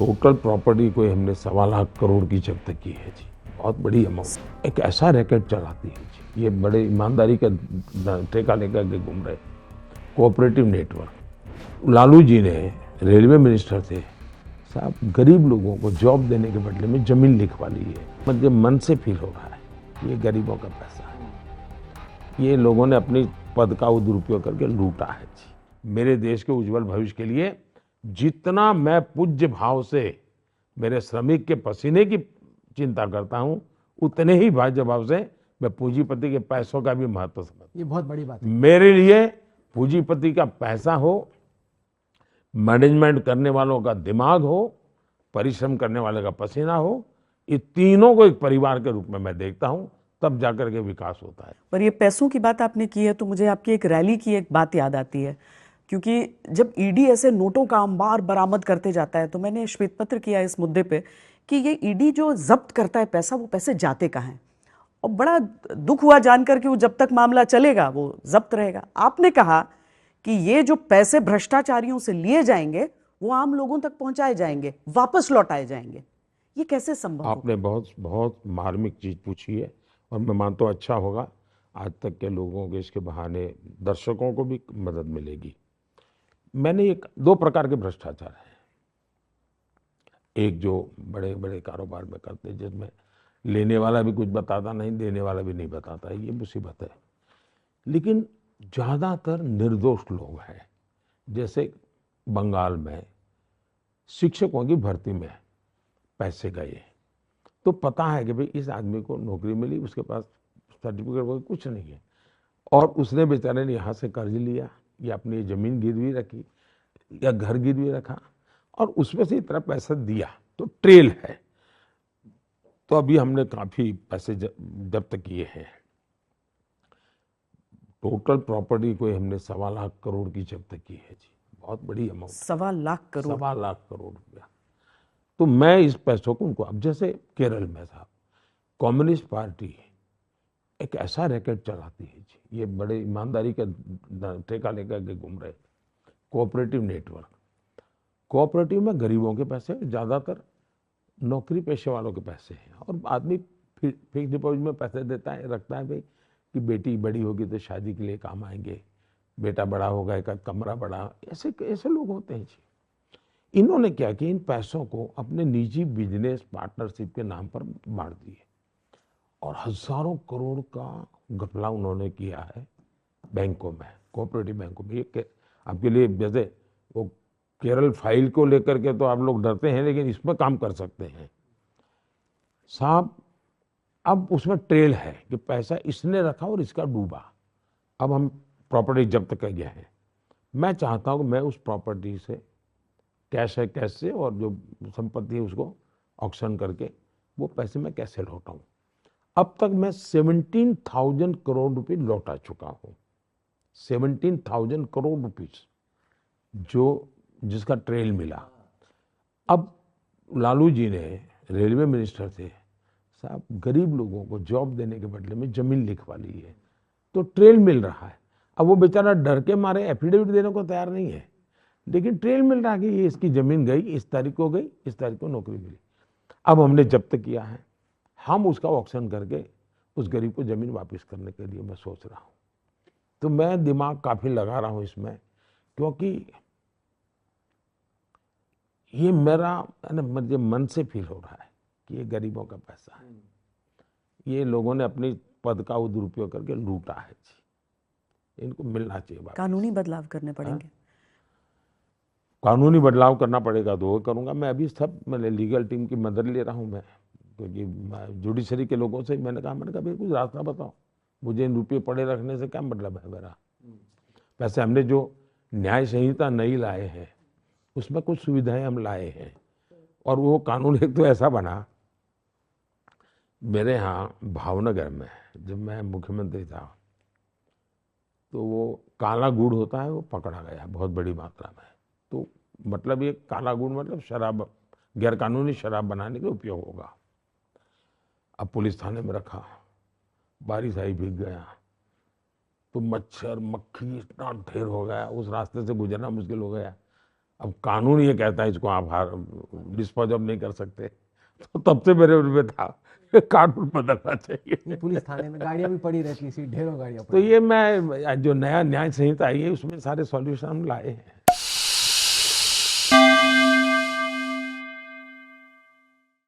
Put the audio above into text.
Total property कोई हमने 1.25 करोड़ की जब्त की है जी। बहुत बड़ी अमाउंट। एक ऐसा रैकेट चलाती है जी, ये बड़े ईमानदारी का ठेका लेकर के घूम रहे। Cooperative network. लालू जी ने रेलवे मिनिस्टर थे साहब, गरीब लोगों को जॉब देने के बदले में जमीन लिखवा ली है। मुझे मन से फील हो रहा है ये गरीबों का पैसा है, ये लोगों ने अपनी पद का दुरुपयोग करके लूटा है जी। मेरे देश के उज्जवल भविष्य के लिए जितना मैं पूज्य भाव से मेरे श्रमिक के पसीने की चिंता करता हूं, उतने ही भाज्य भाव से मैं पूंजीपति के पैसों का भी महत्व समझता हूं। ये बहुत बड़ी बात है। मेरे लिए पूंजीपति का पैसा हो, मैनेजमेंट करने वालों का दिमाग हो, परिश्रम करने वाले का पसीना हो, ये तीनों को एक परिवार के रूप में मैं देखता हूं, तब जाकर के विकास होता है। पर ये पैसों की बात आपने की है तो मुझे आपकी एक रैली की एक बात याद आती है, क्योंकि जब ईडी ऐसे नोटों का अंबार बरामद करते जाता है तो मैंने श्वेत पत्र किया इस मुद्दे पे कि ये ईडी जो जब्त करता है पैसा, वो पैसे जाते कहाँ हैं। और बड़ा दुख हुआ जानकर कि वो जब तक मामला चलेगा वो जब्त रहेगा। आपने कहा कि ये जो पैसे भ्रष्टाचारियों से लिए जाएंगे वो आम लोगों तक पहुंचाए जाएंगे, वापस लौटाए जाएंगे। ये कैसे संभव होगा? आपने बहुत बहुत मार्मिक चीज पूछी है और मैं मानता हूं अच्छा होगा आज तक के लोगों के इसके बहाने दर्शकों को भी मदद मिलेगी। मैंने एक दो प्रकार के भ्रष्टाचार हैं। एक जो बड़े बड़े कारोबार में करते हैं, जिसमें लेने वाला भी कुछ बताता नहीं, देने वाला भी नहीं बताता है, ये मुसीबत है। लेकिन ज़्यादातर निर्दोष लोग हैं। जैसे बंगाल में शिक्षकों की भर्ती में पैसे गए तो पता है कि भाई इस आदमी को नौकरी मिली, उसके पास सर्टिफिकेट वगैरह कुछ नहीं है, और उसने बेचारे ने यहाँ से कर्ज लिया या अपनी ज़मीन गिरवी रखी या घर गिरवी रखा और उसमें से इतना पैसा दिया, तो ट्रेल है। तो अभी हमने काफ़ी पैसे जब्त किए हैं। टोटल प्रॉपर्टी कोई हमने 1.25 करोड़ की जब्त की है जी। बहुत बड़ी अमाउंट। 1.25 करोड़। 1.25 करोड़ रुपया। तो मैं इस पैसों को उनको, अब जैसे केरल में साहब कम्युनिस्ट पार्टी एक ऐसा रैकेट चलाती है जी, ये बड़े ईमानदारी का ठेका लेकर के घूम रहे। Cooperative network. कोऑपरेटिव में गरीबों के पैसे, ज़्यादातर नौकरी पेशे वालों के पैसे हैं, और आदमी फिक्स डिपॉजिट में पैसे देता है, रखता है भाई कि बेटी बड़ी होगी तो शादी के लिए काम आएंगे, बेटा बड़ा होगा एक कमरा बड़ा, ऐसे ऐसे लोग होते हैं जी। इन्होंने क्या किया, इन पैसों को अपने निजी बिजनेस पार्टनरशिप के नाम पर बांट दिए और हजारों करोड़ का घपला उन्होंने किया है बैंकों में, कोऑपरेटिव बैंकों में। ये आपके लिए जैसे वो केरल फाइल को लेकर के तो आप लोग डरते हैं, लेकिन इसमें काम कर सकते हैं साहब। अब उसमें ट्रेल है कि पैसा इसने रखा और इसका डूबा। अब हम प्रॉपर्टी जब्त कर गए हैं। मैं चाहता हूं कि मैं उस प्रॉपर्टी से कैश है, कैश से, और जो संपत्ति है उसको ऑक्शन करके वो पैसे मैं कैसे लौटाऊं। अब तक मैं 17,000 करोड़ रुपए लौटा चुका हूं। 17,000 करोड़ रुपीस जो जिसका ट्रेल मिला। अब लालू जी ने रेलवे मिनिस्टर थे साहब, गरीब लोगों को जॉब देने के बदले में जमीन लिखवा ली है, तो ट्रेल मिल रहा है। अब वो बेचारा डर के मारे एफिडेविट देने को तैयार नहीं है, लेकिन ट्रेल मिल रहा है कि ये इसकी जमीन गई, इस तारीख को गई, इस तारीख को नौकरी मिली। अब हमने जब्त किया है, हम उसका ऑक्शन करके उस गरीब को जमीन वापस करने के लिए मैं सोच रहा हूँ। तो मैं दिमाग काफ़ी लगा रहा हूँ इसमें, क्योंकि ये मेरा मुझे मन से फील हो रहा है कि ये गरीबों का पैसा है, ये लोगों ने अपनी पद का दुरुपयोग करके लूटा है जी। इनको मिलना चाहिए वापस। कानूनी बदलाव करने पड़ेंगे। कानूनी बदलाव करना पड़ेगा तो वो करूँगा मैं। अभी सब मैंने लीगल टीम की मदद ले रहा हूँ मैं, क्योंकि जुडिशरी के लोगों से मैंने कहा भाई कुछ रास्ता बताओ, मुझे इन रुपये पड़े रखने से क्या मतलब है मेरा। वैसे हमने जो न्याय संहिता नहीं लाए हैं उसमें कुछ सुविधाएं हम लाए हैं, और वो कानून एक तो ऐसा बना। मेरे यहाँ भावनगर में जब मैं मुख्यमंत्री था तो वो काला गुड़ होता है, वो पकड़ा गया बहुत बड़ी मात्रा में। तो मतलब ये काला गुड़ मतलब शराब, गैरकानूनी शराब बनाने के उपयोग होगा। अब पुलिस थाने में रखा, बारिश आई, भीग गया, तो मच्छर मक्खी इतना ढेर हो गया, उस रास्ते से गुजरना मुश्किल हो गया। अब कानून ये कहता है इसको आप डिस्पोज ऑफ नहीं कर सकते, तो तब से मेरे में था कि कानून बदलना चाहिए। नहीं, पुलिस थाने में गाड़ियां भी पड़ी रहती थी, ढेरों गाड़ियां तो पड़ी। ये मैं जो नया न्याय संहिता आई है उसमें सारे सॉल्यूशन हम लाए हैं।